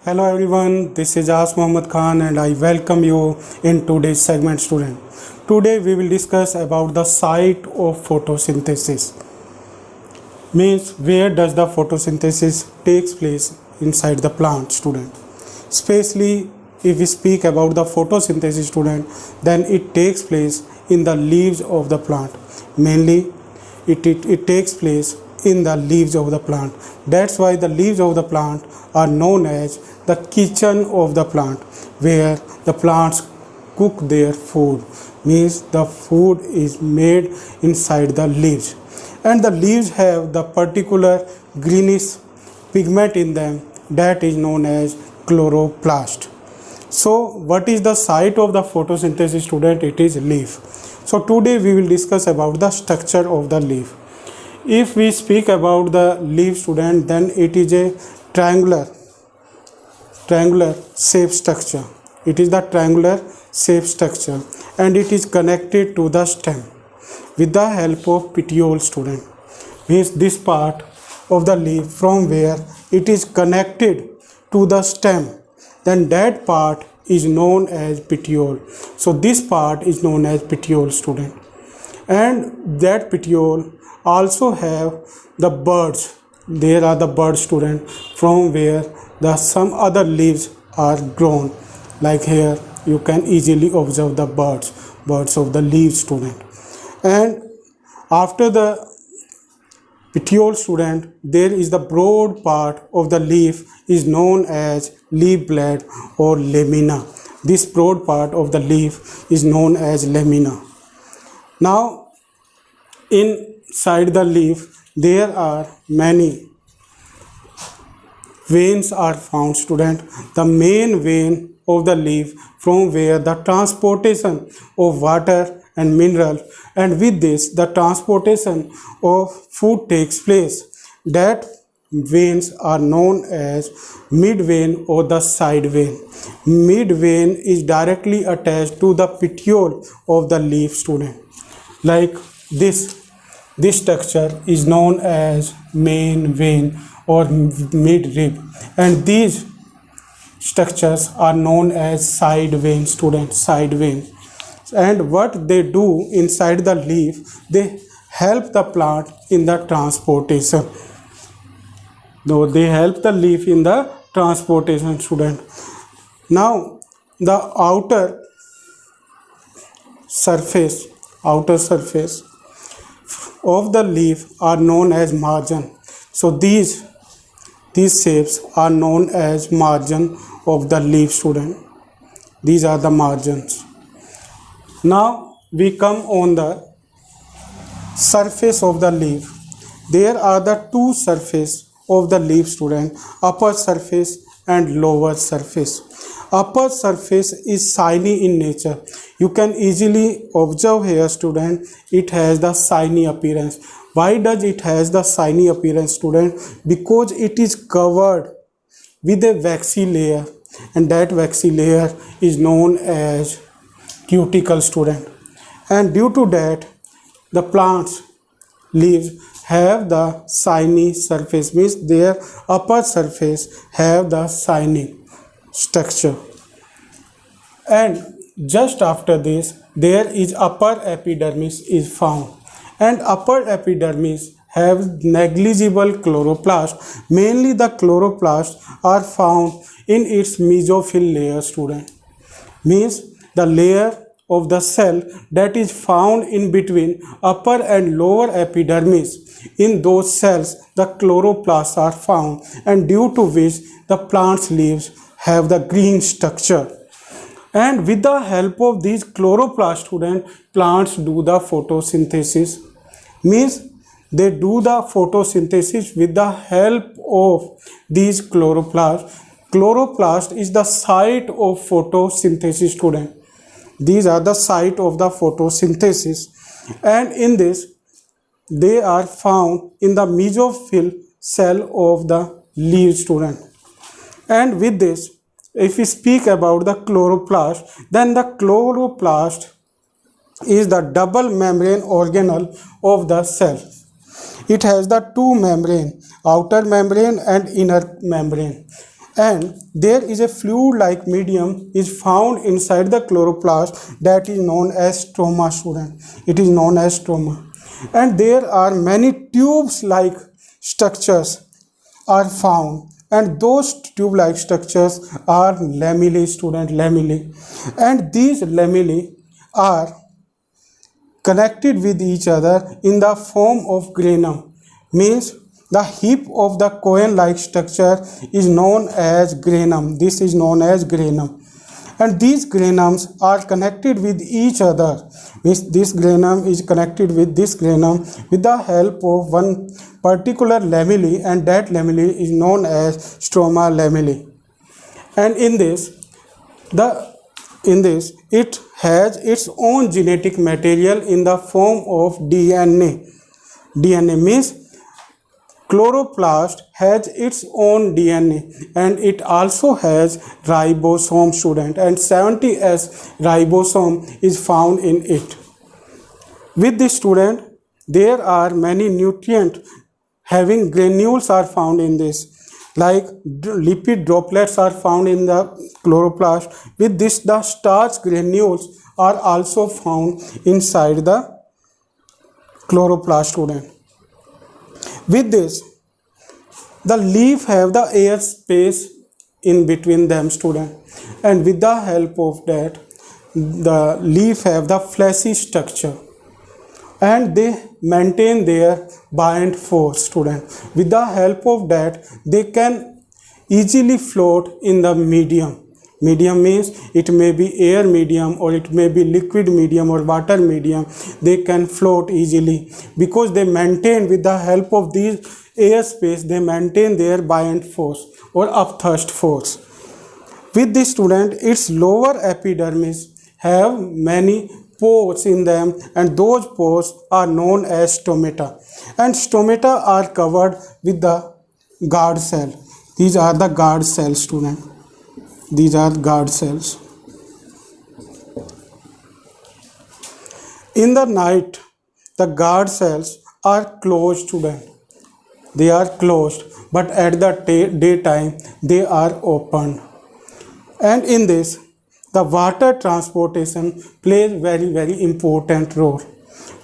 Hello everyone, this is As Muhammad Khan and I welcome you in today's segment student. Today we will discuss about the site of photosynthesis. Means where does the photosynthesis takes place inside the plant student. Especially if we speak about the photosynthesis student, then it takes place in the leaves of the plant. Mainly it takes place in the leaves of the plant. That's why the leaves of the plant are known as the kitchen of the plant, where the plants cook their food. Means the food is made inside the leaves, and the leaves have the particular greenish pigment in them that is known as chloroplast. So what is the site of the photosynthesis student? It is leaf. So today we will discuss about the structure of the leaf. If we speak about the leaf student, then it is a triangular shape structure. It is the triangular shape structure and it is connected to the stem with the help of petiole student. Means this part of the leaf from where it is connected to the stem, then that part is known as petiole. So this part is known as petiole student, and that petiole also have the buds. There are the bud student from where the some other leaves are grown. Like here you can easily observe the buds of the leaf student. And after the petiole student, there is the broad part of the leaf is known as leaf blade or lamina. This broad part of the leaf is known as lamina. Now inside the leaf there are many veins are found student. The main vein of the leaf from where the transportation of water and mineral, and with this the transportation of food takes place. That veins are known as mid vein or the side vein. Mid vein is directly attached to the petiole of the leaf student. Like this structure is known as main vein or mid rib, and these structures are known as side vein student, side vein. And what they do inside the leaf, they help the plant in the transportation. Though they help the leaf in the transportation student. Now the outer surface of the leaf are known as margin. So these shapes are known as margin of the leaf student. These are the margins. Now we come on the surface of the leaf. There are the two surface of the leaf student, upper surface and lower surface. Upper surface is shiny in nature. You can easily observe here student, it has the shiny appearance. Why does it has the shiny appearance student? Because it is covered with a waxy layer, and that waxy layer is known as cuticle student. And due to that the plants leaves have the shiny surface, means their upper surface have the shiny structure. And just after this there is upper epidermis is found, and upper epidermis have negligible chloroplast. Mainly the chloroplast are found in its mesophyll layer student. Means the layer of the cell that is found in between upper and lower epidermis. In those cells the chloroplasts are found, and due to which the plant's leaves have the green structure. And with the help of these chloroplast student, plants do the photosynthesis. Means they do the photosynthesis with the help of these chloroplast. Chloroplast is the site of photosynthesis student. These are the site of the photosynthesis, and in this they are found in the mesophyll cell of the leaf student. And with this, if we speak about the chloroplast, then the chloroplast is the double membrane organelle of the cell. It has the two membrane, outer membrane and inner membrane. and there is a fluid-like medium is found inside the chloroplast that is known as stroma, student. It is known as stroma, and there are many tubes-like structures are found, and those tube-like structures are lamellae, student, lamellae, and these lamellae are connected with each other in the form of granum, means the heap of the coin-like structure is known as granum. This is known as granum, and these granums are connected with each other, means this granum is connected with this granum with the help of one particular lamellae, and that lamellae is known as stroma lamellae. And in this it has its own genetic material in the form of DNA. DNA means chloroplast has its own DNA, and it also has ribosome, student, and 70S ribosome is found in it. With this, student, there are many nutrient having granules are found in this, like lipid droplets are found in the chloroplast. With this, the starch granules are also found inside the chloroplast, student. With this, the leaf have the air space in between them, student, and with the help of that, the leaf have the fleshy structure, and they maintain their buoyant force, student. With the help of that, they can easily float in the medium. Medium means it may be air medium, or it may be liquid medium, or water medium. They can float easily because they maintain, with the help of these air space, they maintain their buoyant force or upthrust force. With this, student, its lower epidermis have many pores in them, and those pores are known as stomata, and stomata are covered with the guard cell. These are the guard cells, student. These are guard cells. In the night, the guard cells are closed, student. They are closed, but at the daytime they are opened. And in this, the water transportation plays very important role.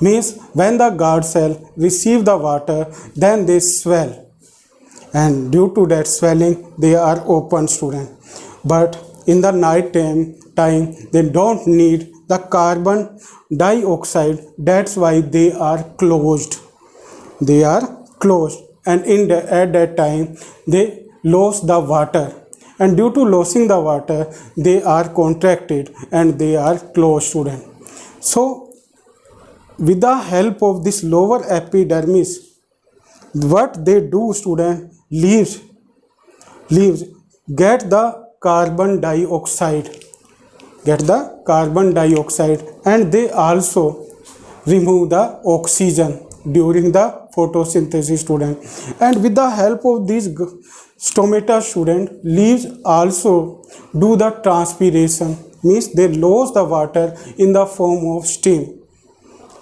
Means when the guard cell receive the water, then they swell, and due to that swelling they are open, student. But in the night time they don't need the carbon dioxide, that's why they are closed. They are closed, and at that time they lose the water, and due to losing the water they are contracted and they are closed, student. So with the help of this lower epidermis, what they do, student, leaves get the carbon dioxide, and they also remove the oxygen during the photosynthesis, student. And with the help of these stomata, student, leaves also do the transpiration, means they lose the water in the form of steam,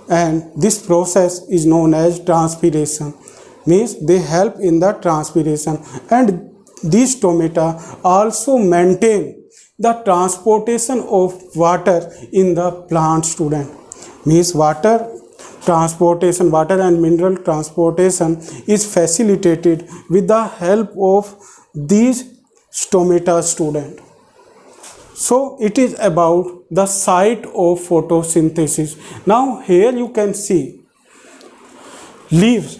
and this process is known as transpiration, means they help in the transpiration. And these stomata also maintain the transportation of water in the plant, student. Means water and mineral transportation is facilitated with the help of these stomata, student. So it is about the site of photosynthesis. Now here you can see leaves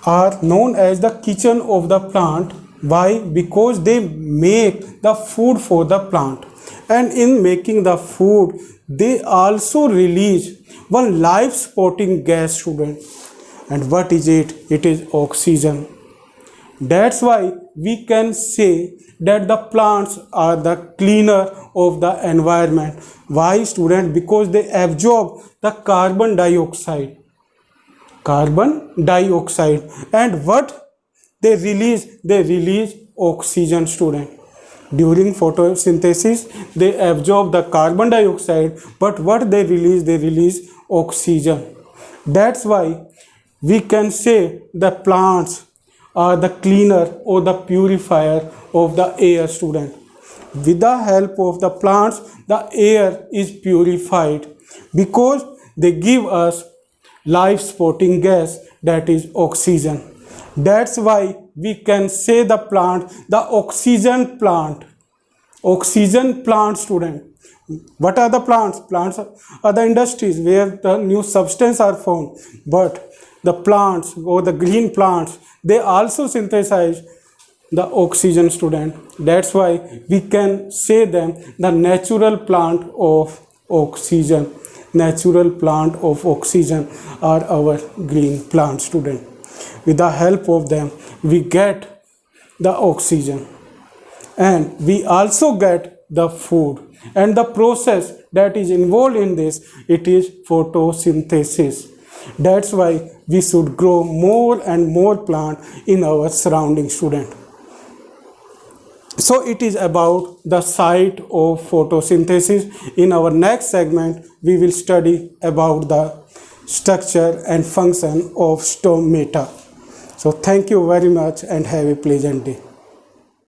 are known as the kitchen of the plant. Why? Because they make the food for the plant, and in making the food they also release one life supporting gas, student. And what is it? It is oxygen. That's why we can say that the plants are the cleaner of the environment. Why, student? Because they absorb the carbon dioxide, and what they release oxygen, student. During photosynthesis they absorb the carbon dioxide, but what they release oxygen. That's why we can say the plants are the cleaner or the purifier of the air, student. With the help of the plants, the air is purified because they give us life supporting gas, that is oxygen. That's why we can say the plant, the oxygen plant. Oxygen plant, student. What are the plants? Plants are the industries where the new substance are found. But the plants or the green plants, they also synthesize the oxygen, student. That's why we can say them the natural plant of oxygen. Natural plant of oxygen are our green plant, student. With the help of them, we get the oxygen, and we also get the food. And the process that is involved in this, it is photosynthesis. That's why we should grow more and more plant in our surrounding, student. So it is about the site of photosynthesis. In our next segment, we will study about the structure and function of stomata. So thank you very much and have a pleasant day.